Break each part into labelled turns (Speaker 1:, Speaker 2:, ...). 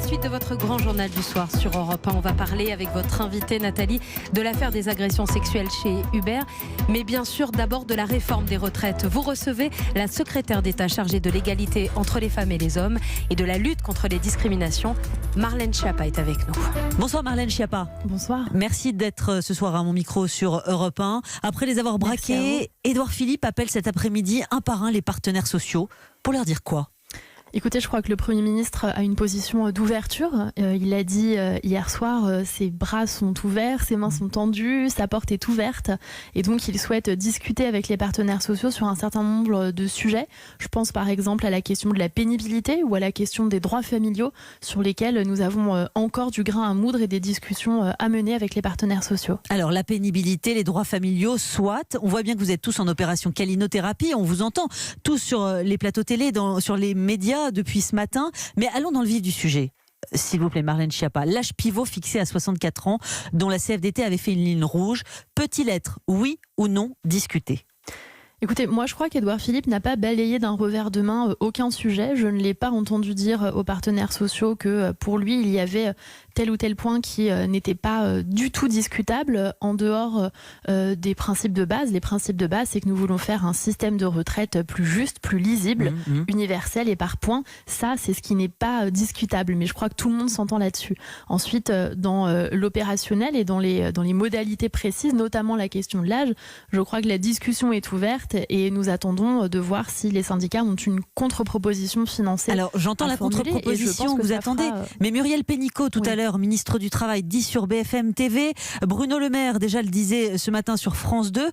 Speaker 1: suite de votre grand journal du soir sur Europe 1. On va parler avec votre invitée Nathalie de l'affaire des agressions sexuelles chez Uber. Mais bien sûr d'abord de la réforme des retraites. Vous recevez la secrétaire d'État chargée de l'égalité entre les femmes et les hommes et de la lutte contre les discriminations. Marlène Schiappa est avec nous.
Speaker 2: Bonsoir Marlène Schiappa.
Speaker 3: Bonsoir.
Speaker 2: Merci d'être ce soir à mon micro sur Europe 1. Après les avoir braqués, Édouard Philippe appelle cet après-midi un par un les partenaires sociaux. Pour leur dire quoi ?
Speaker 3: Écoutez, je crois que le Premier ministre a une position d'ouverture. Il a dit hier soir, ses bras sont ouverts, ses mains sont tendues, sa porte est ouverte. Et donc, il souhaite discuter avec les partenaires sociaux sur un certain nombre de sujets. Je pense par exemple à la question de la pénibilité ou à la question des droits familiaux sur lesquels nous avons encore du grain à moudre et des discussions à mener avec les partenaires sociaux.
Speaker 2: Alors, la pénibilité, les droits familiaux, soit. On voit bien que vous êtes tous en opération calinothérapie. On vous entend tous sur les plateaux télé, sur les médias depuis ce matin, mais allons dans le vif du sujet. S'il vous plaît, Marlène Schiappa, l'âge pivot fixé à 64 ans, dont la CFDT avait fait une ligne rouge, peut-il être, oui ou non, discuté ?
Speaker 3: Écoutez, moi je crois qu'Édouard Philippe n'a pas balayé d'un revers de main aucun sujet. Je ne l'ai pas entendu dire aux partenaires sociaux que pour lui il y avait tel ou tel point qui n'était pas du tout discutable en dehors des principes de base. Les principes de base, c'est que nous voulons faire un système de retraite plus juste, plus lisible, universel et par points. Ça, c'est ce qui n'est pas discutable. Mais je crois que tout le monde s'entend là-dessus. Ensuite, dans l'opérationnel et dans les modalités précises, notamment la question de l'âge, je crois que la discussion est ouverte et nous attendons de voir si les syndicats ont une contre-proposition financée.
Speaker 2: Alors, j'entends la contre-proposition que vous attendez, mais Muriel Pénicaud, tout à l'heure, ministre du Travail, dit sur BFM TV, Bruno Le Maire, déjà le disait ce matin sur France 2,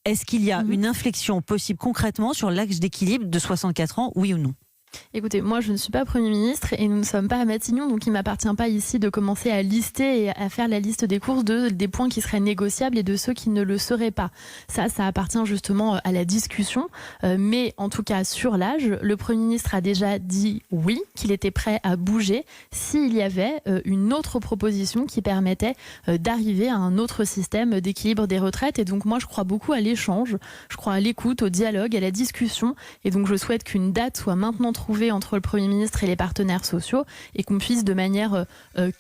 Speaker 2: est-ce qu'il y a une inflexion possible concrètement sur l'axe d'équilibre de 64 ans, oui ou non ?
Speaker 3: Écoutez, moi je ne suis pas Premier ministre et nous ne sommes pas à Matignon, donc il ne m'appartient pas ici de commencer à lister et à faire la liste des courses des points qui seraient négociables et de ceux qui ne le seraient pas. Ça appartient justement à la discussion, mais en tout cas sur l'âge, le Premier ministre a déjà dit oui, qu'il était prêt à bouger s'il y avait une autre proposition qui permettait d'arriver à un autre système d'équilibre des retraites. Et donc moi je crois beaucoup à l'échange, je crois à l'écoute, au dialogue, à la discussion, et donc je souhaite qu'une date soit maintenant trouver entre le Premier ministre et les partenaires sociaux et qu'on puisse de manière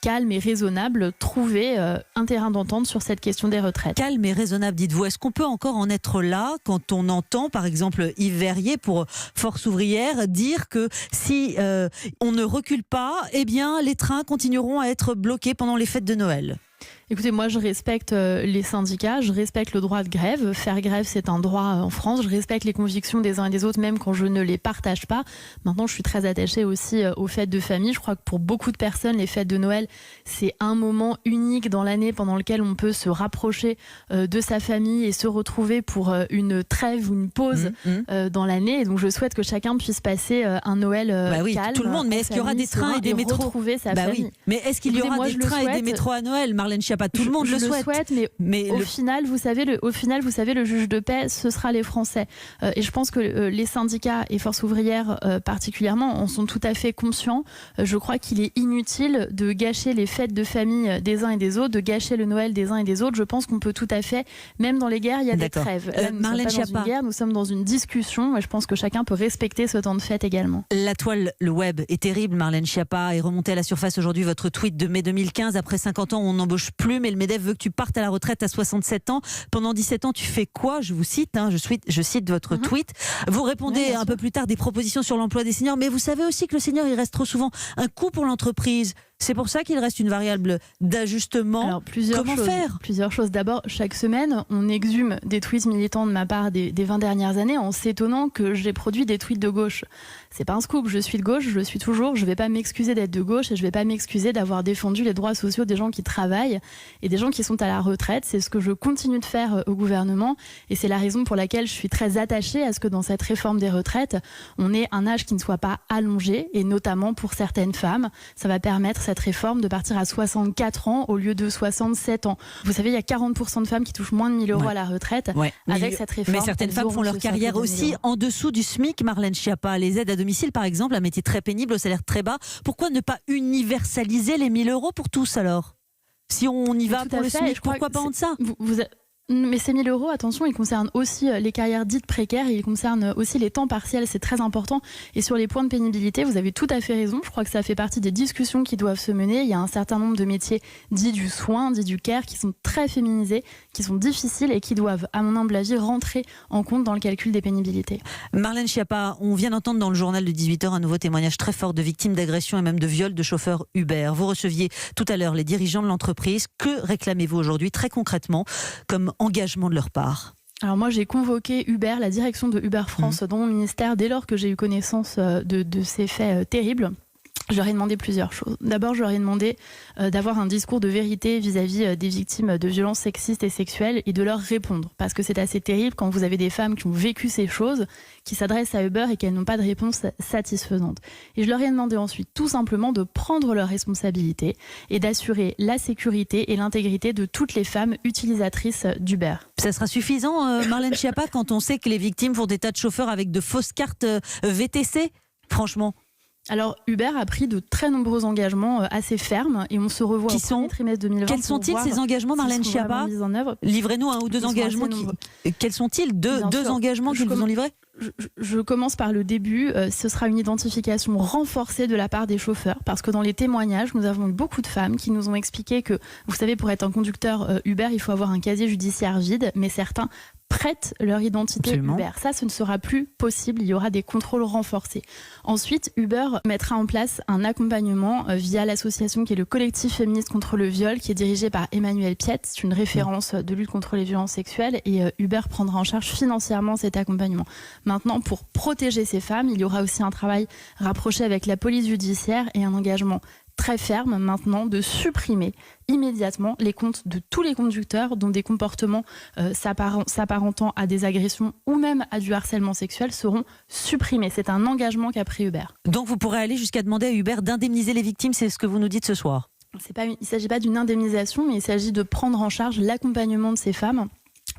Speaker 3: calme et raisonnable trouver un terrain d'entente sur cette question des retraites.
Speaker 2: Calme et raisonnable, dites-vous. Est-ce qu'on peut encore en être là quand on entend par exemple Yves Verrier pour Force ouvrière dire que si on ne recule pas, eh bien les trains continueront à être bloqués pendant les fêtes de Noël ?
Speaker 3: Écoutez, moi je respecte les syndicats, je respecte le droit de grève. Faire grève, c'est un droit en France. Je respecte les convictions des uns et des autres, même quand je ne les partage pas. Maintenant, je suis très attachée aussi aux fêtes de famille. Je crois que pour beaucoup de personnes, les fêtes de Noël, c'est un moment unique dans l'année pendant lequel on peut se rapprocher de sa famille et se retrouver pour une trêve ou une pause dans l'année. Et donc, je souhaite que chacun puisse passer un Noël calme.
Speaker 2: Tout le monde, mais est-ce qu'il y aura des trains et des métros ?
Speaker 3: Retrouver sa famille.
Speaker 2: Oui. Mais est-ce qu'il y aura des trains et des métros à Noël, Marlène Schiappa ? Tout le monde le souhaite, mais au final, vous savez, le juge de paix, ce sera les Français. Et je pense que les syndicats et Force ouvrière particulièrement en sont tout à fait conscients. Je crois qu'il est inutile de gâcher les fêtes de famille des uns et des autres, de gâcher le Noël des uns et des autres. Je pense qu'on peut tout à fait, même dans les guerres, il y a des trêves. Là, nous Marlène
Speaker 3: sommes pas dans une guerre, nous sommes dans une discussion. Et je pense que chacun peut respecter ce temps de fête également.
Speaker 2: La toile, le web est terrible, Marlène Schiappa, est remontée à la surface aujourd'hui. Votre tweet de mai 2015, après 50 ans, on n'embauche plus, mais le MEDEF veut que tu partes à la retraite à 67 ans. Pendant 17 ans, tu fais quoi ? Je vous cite, je cite votre tweet. Vous répondez un peu plus tard des propositions sur l'emploi des seniors, mais vous savez aussi que le senior, il reste trop souvent un coût pour l'entreprise. C'est pour ça qu'il reste une variable d'ajustement.
Speaker 3: Alors,
Speaker 2: Comment faire ?
Speaker 3: Plusieurs choses. D'abord, chaque semaine, on exhume des tweets militants de ma part des 20 dernières années en s'étonnant que j'ai produit des tweets de gauche. C'est pas un scoop, je suis de gauche, je le suis toujours. Je vais pas m'excuser d'être de gauche et je vais pas m'excuser d'avoir défendu les droits sociaux des gens qui travaillent et des gens qui sont à la retraite. C'est ce que je continue de faire au gouvernement et c'est la raison pour laquelle je suis très attachée à ce que dans cette réforme des retraites, on ait un âge qui ne soit pas allongé et notamment pour certaines femmes. Ça va permettre cette réforme de partir à 64 ans au lieu de 67 ans. Vous savez, il y a 40% de femmes qui touchent moins de 1 000 euros à la retraite avec cette réforme.
Speaker 2: Mais certaines femmes font leur carrière aussi en dessous du SMIC, Marlène Schiappa. Les aides à domicile, par exemple, un métier très pénible, au salaire très bas. Pourquoi ne pas universaliser les 1 000 euros pour tous alors ? Si on y va pour le SMIC, pourquoi pas en deçà ? Mais ces 1 000 euros, attention, ils concernent aussi les carrières dites précaires et ils concernent aussi les temps partiels, c'est très important. Et sur les points de pénibilité, vous avez tout à fait raison. Je crois que ça fait partie des discussions qui doivent se mener. Il y a un certain nombre de métiers dits du soin, dits du care, qui sont très féminisés, qui sont difficiles et qui doivent, à mon humble avis, rentrer en compte dans le calcul des pénibilités.
Speaker 4: Marlène Schiappa, on vient d'entendre dans le journal de 18h un nouveau témoignage très fort de victimes d'agressions et même de viols de chauffeurs Uber. Vous receviez tout à l'heure les dirigeants de l'entreprise. Que réclamez-vous aujourd'hui très concrètement comme engagement de leur part?
Speaker 2: Alors moi j'ai convoqué Uber, la direction de Uber France dans mon ministère dès lors que j'ai eu connaissance de ces faits terribles. Je leur ai demandé plusieurs choses. D'abord, je leur ai demandé d'avoir un discours de vérité vis-à-vis des victimes de violences sexistes et sexuelles et de leur répondre. Parce que c'est assez terrible quand vous avez des femmes qui ont vécu ces choses, qui s'adressent à Uber et qu'elles n'ont pas de réponse satisfaisante. Et je leur ai demandé ensuite tout simplement de prendre leurs responsabilités et d'assurer la sécurité et l'intégrité de toutes les femmes utilisatrices d'Uber.
Speaker 4: Ça sera suffisant, Marlène Schiappa, quand on sait que les victimes font des tas de chauffeurs avec de fausses cartes VTC? Franchement.
Speaker 2: Alors, Uber a pris de très nombreux engagements assez fermes et on se revoit au premier trimestre 2020.
Speaker 4: Quels sont-ils ces engagements, Marlène Schiappa? Livrez-nous un ou deux engagements. Quels sont-ils? Deux engagements qu'ils vous ont livrés?
Speaker 2: Je commence par le début. Ce sera une identification renforcée de la part des chauffeurs parce que dans les témoignages, nous avons eu beaucoup de femmes qui nous ont expliqué que, vous savez, pour être un conducteur Uber, il faut avoir un casier judiciaire vide, mais certains prêtent leur identité Uber. Ça, ce ne sera plus possible. Il y aura des contrôles renforcés. Ensuite, Uber mettra en place un accompagnement via l'association qui est le collectif féministe contre le viol, qui est dirigé par Emmanuelle Piette. C'est une référence de lutte contre les violences sexuelles et Uber prendra en charge financièrement cet accompagnement. Maintenant, pour protéger ces femmes, il y aura aussi un travail rapproché avec la police judiciaire et un engagement très ferme maintenant de supprimer immédiatement les comptes de tous les conducteurs dont des comportements s'apparentant à des agressions ou même à du harcèlement sexuel seront supprimés. C'est un engagement qu'a pris Uber.
Speaker 4: Donc vous pourrez aller jusqu'à demander à Uber d'indemniser les victimes, c'est ce que vous nous dites ce soir?
Speaker 2: Il ne s'agit pas d'une indemnisation, mais il s'agit de prendre en charge l'accompagnement de ces femmes.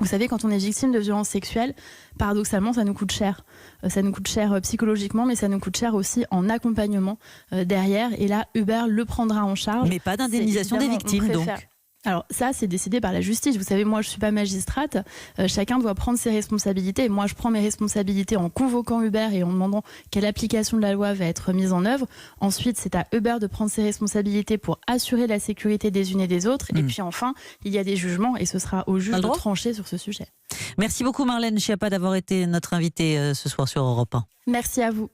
Speaker 2: Vous savez, quand on est victime de violences sexuelles, paradoxalement, ça nous coûte cher. Ça nous coûte cher psychologiquement, mais ça nous coûte cher aussi en accompagnement derrière. Et là, Uber le prendra en charge.
Speaker 4: Mais pas d'indemnisation des victimes, donc.
Speaker 2: Alors ça, c'est décidé par la justice. Vous savez, moi, je ne suis pas magistrate. Chacun doit prendre ses responsabilités. Moi, je prends mes responsabilités en convoquant Uber et en demandant quelle application de la loi va être mise en œuvre. Ensuite, c'est à Uber de prendre ses responsabilités pour assurer la sécurité des unes et des autres. Et puis enfin, il y a des jugements et ce sera au juge de trancher sur ce sujet.
Speaker 4: Merci beaucoup Marlène Schiappa d'avoir été notre invitée ce soir sur Europe 1.
Speaker 2: Merci à vous.